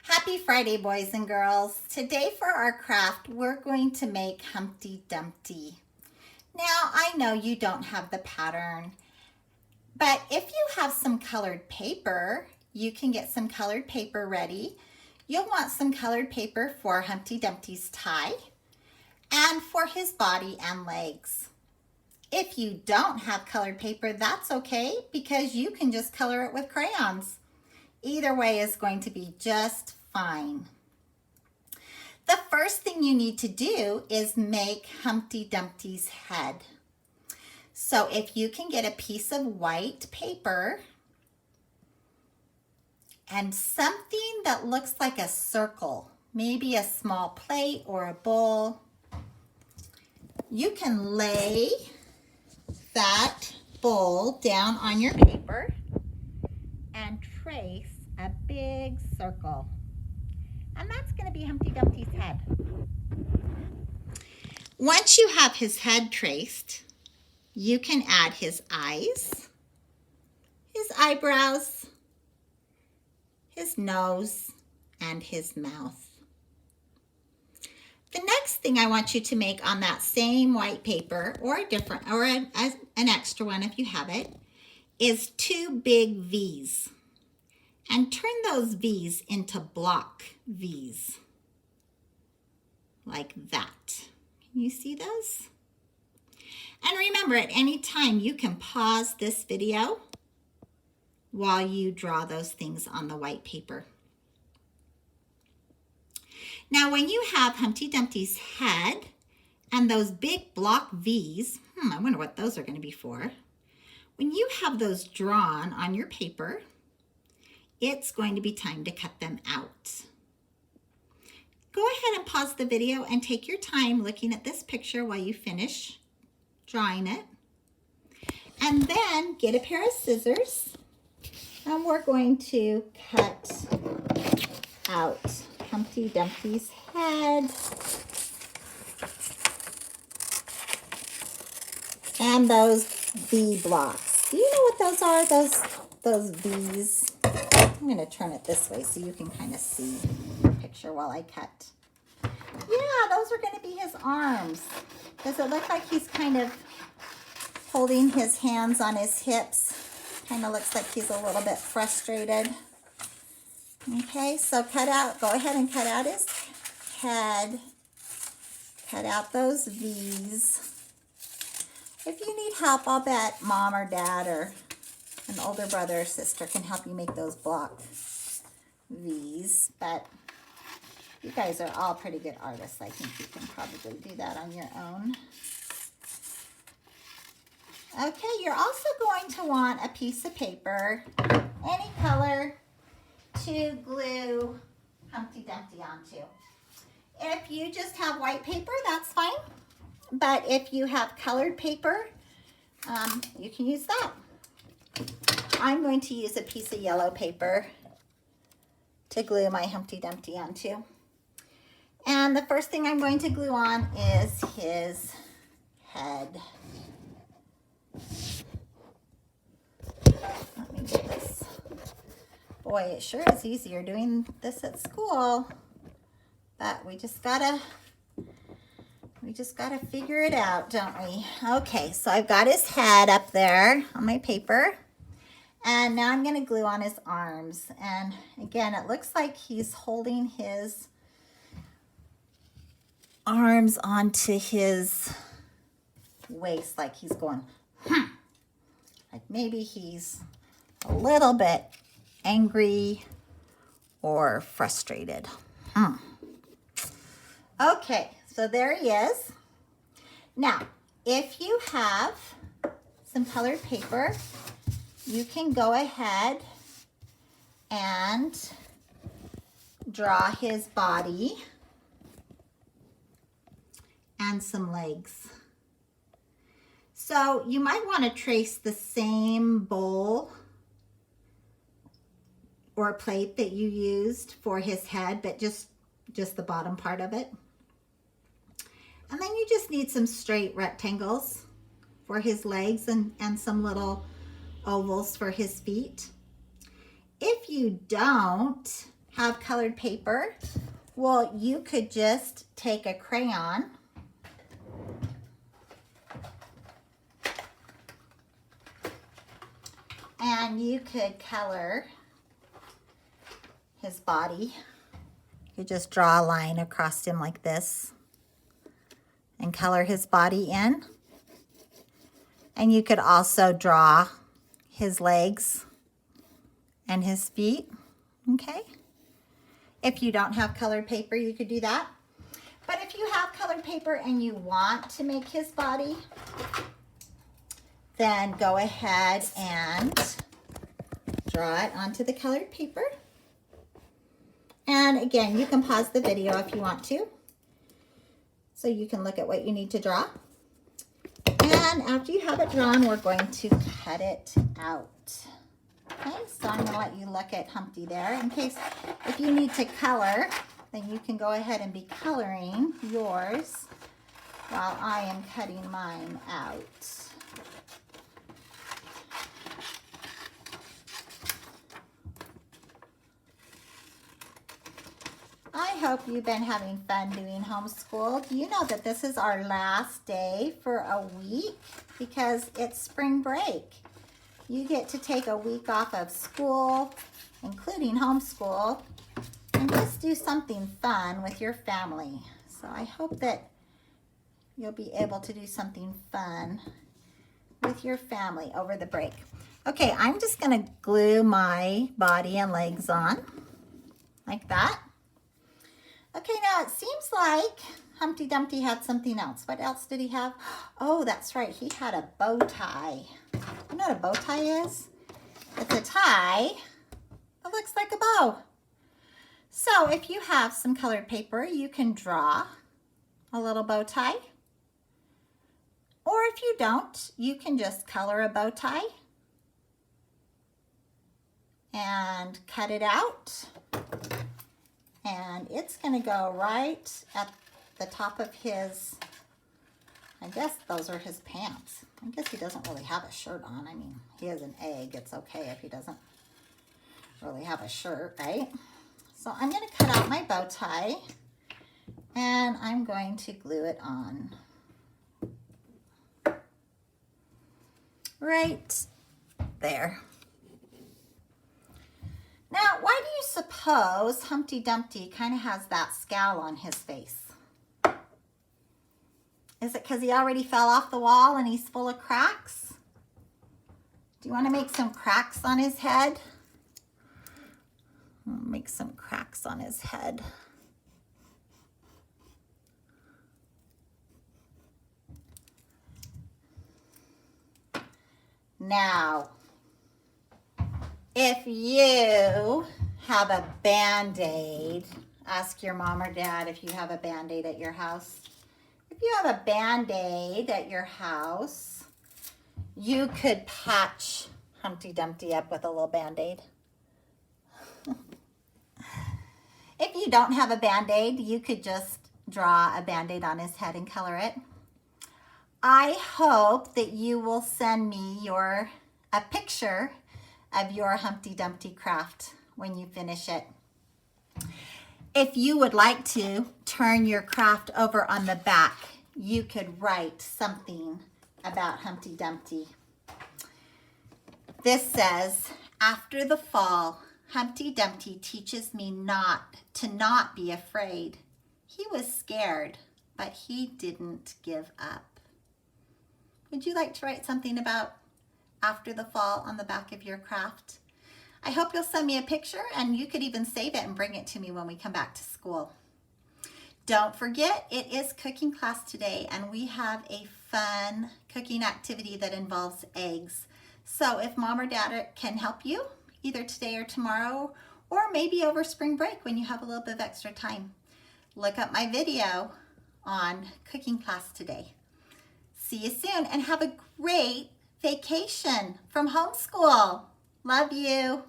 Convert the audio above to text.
Happy Friday, boys and girls. Today for our craft, we're going to make Humpty Dumpty. Now, I know you don't have the pattern, but if you have some colored paper, you can get some colored paper ready. You'll want some colored paper for Humpty Dumpty's tie and for his body and legs. If you don't have colored paper, that's okay because you can just color it with crayons. Either way is going to be just fine. The first thing you need to do is make Humpty Dumpty's head. So if you can get a piece of white paper and something that looks like a circle, maybe a small plate or a bowl, you can lay that bowl down on your paper and trace a big circle. And that's going to be Humpty Dumpty's head. Once you have his head traced, you can add his eyes, his eyebrows, his nose, and his mouth. The next thing I want you to make on that same white paper, or a different, or an extra one if you have it, is two big V's. And turn those V's into block V's, like that. Can you see those? And remember, at any time, you can pause this video while you draw those things on the white paper. Now, when you have Humpty Dumpty's head and those big block V's, I wonder what those are going to be for. When you have those drawn on your paper, it's going to be time to cut them out. Go ahead and pause the video and take your time looking at this picture while you finish drawing it. And then get a pair of scissors and we're going to cut out Humpty Dumpty's head and those V blocks. Do you know what those are? Those V's. I'm going to turn it this way so you can kind of see the picture while I cut. Yeah, those are going to be his arms. Does it look like he's kind of holding his hands on his hips? Kind of looks like he's a little bit frustrated. Okay, so go ahead and cut out his head. Cut out those V's. If you need help, I'll bet mom or dad or an older brother or sister can help you make those block V's, but you guys are all pretty good artists. I think you can probably do that on your own. Okay, you're also going to want a piece of paper, any color, to glue Humpty Dumpty onto. If you just have white paper, that's fine. But if you have colored paper, you can use that. I'm going to use a piece of yellow paper to glue my Humpty Dumpty onto. And the first thing I'm going to glue on is his head. Let me get this. Boy, it sure is easier doing this at school, but we just gotta figure it out, don't we? Okay, so I've got his head up there on my paper. And now I'm going to glue on his arms. And again, it looks like he's holding his arms onto his waist, like he's going, like maybe he's a little bit angry or frustrated. Okay, so there he is. Now, if you have some colored paper, you can go ahead and draw his body and some legs. So you might want to trace the same bowl or plate that you used for his head, but just the bottom part of it. And then you just need some straight rectangles for his legs and some little ovals for his feet. If you don't have colored paper, well, you could just take a crayon and you could color his body. You just draw a line across him like this and color his body in. And you could also draw his legs and his feet, okay? If you don't have colored paper, you could do that. But if you have colored paper and you want to make his body, then go ahead and draw it onto the colored paper. And again, you can pause the video if you want to, so you can look at what you need to draw. And after you have it drawn, we're going to cut it out. Okay, so I'm gonna let you look at Humpty there in case if you need to color, then you can go ahead and be coloring yours while I am cutting mine out. I hope you've been having fun doing homeschool. Do you know that this is our last day for a week because it's spring break? You get to take a week off of school, including homeschool, and just do something fun with your family. So I hope that you'll be able to do something fun with your family over the break. Okay, I'm just gonna glue my body and legs on like that. Okay, now it seems like Humpty Dumpty had something else. What else did he have? Oh, that's right, he had a bow tie. You know what a bow tie is? It's a tie that looks like a bow. So if you have some colored paper, you can draw a little bow tie. Or if you don't, you can just color a bow tie and cut it out. And it's gonna go right at the top of his, I guess those are his pants. I guess he doesn't really have a shirt on. I mean, he has an egg. It's okay if he doesn't really have a shirt, right? So I'm gonna cut out my bow tie and I'm going to glue it on. Right there. Now, why do you suppose Humpty Dumpty kind of has that scowl on his face? Is it because he already fell off the wall and he's full of cracks? Do you want to make some cracks on his head? I'll make some cracks on his head. Now, if you have a Band-Aid, ask your mom or dad if you have a Band-Aid at your house. If you have a Band-Aid at your house, you could patch Humpty Dumpty up with a little Band-Aid. If you don't have a Band-Aid, you could just draw a Band-Aid on his head and color it. I hope that you will send me a picture of your Humpty Dumpty craft when you finish it. If you would like to turn your craft over on the back, you could write something about Humpty Dumpty. This says, after the fall, Humpty Dumpty teaches me to not be afraid. He was scared, but he didn't give up. Would you like to write something about after the fall on the back of your craft? I hope you'll send me a picture and you could even save it and bring it to me when we come back to school. Don't forget, it is cooking class today and we have a fun cooking activity that involves eggs. So if mom or dad can help you either today or tomorrow, or maybe over spring break when you have a little bit of extra time, look up my video on cooking class today. See you soon and have a great vacation from homeschool. Love you.